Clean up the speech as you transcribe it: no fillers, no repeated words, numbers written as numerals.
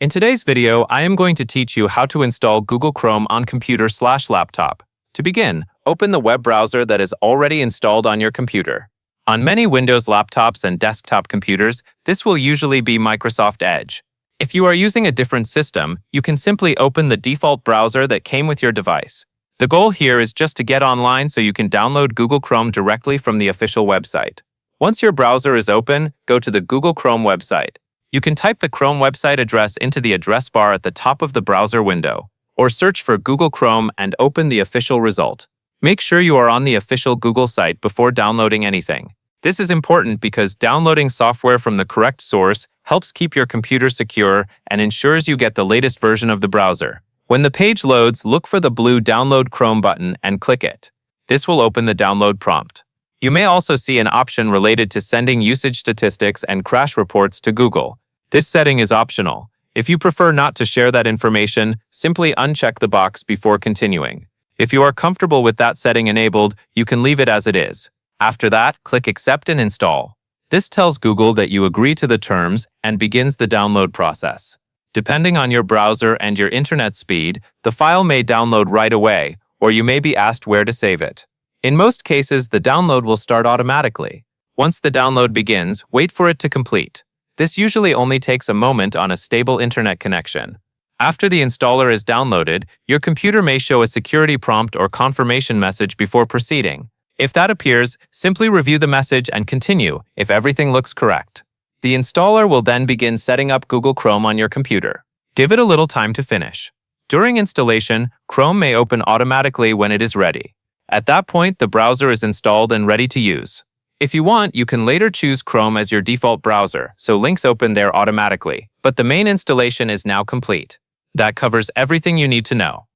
In today's video, I am going to teach you how to install Google Chrome on computer/laptop. To begin, open the web browser that is already installed on your computer. On many Windows laptops and desktop computers, this will usually be Microsoft Edge. If you are using a different system, you can simply open the default browser that came with your device. The goal here is just to get online so you can download Google Chrome directly from the official website. Once your browser is open, go to the Google Chrome website. You can type the Chrome website address into the address bar at the top of the browser window, or search for Google Chrome and open the official result. Make sure you are on the official Google site before downloading anything. This is important because downloading software from the correct source helps keep your computer secure and ensures you get the latest version of the browser. When the page loads, look for the blue Download Chrome button and click it. This will open the download prompt. You may also see an option related to sending usage statistics and crash reports to Google. This setting is optional. If you prefer not to share that information, simply uncheck the box before continuing. If you are comfortable with that setting enabled, you can leave it as it is. After that, click Accept and Install. This tells Google that you agree to the terms and begins the download process. Depending on your browser and your internet speed, the file may download right away, or you may be asked where to save it. In most cases, the download will start automatically. Once the download begins, wait for it to complete. This usually only takes a moment on a stable internet connection. After the installer is downloaded, your computer may show a security prompt or confirmation message before proceeding. If that appears, simply review the message and continue if everything looks correct. The installer will then begin setting up Google Chrome on your computer. Give it a little time to finish. During installation, Chrome may open automatically when it is ready. At that point, the browser is installed and ready to use. If you want, you can later choose Chrome as your default browser, so links open there automatically. But the main installation is now complete. That covers everything you need to know.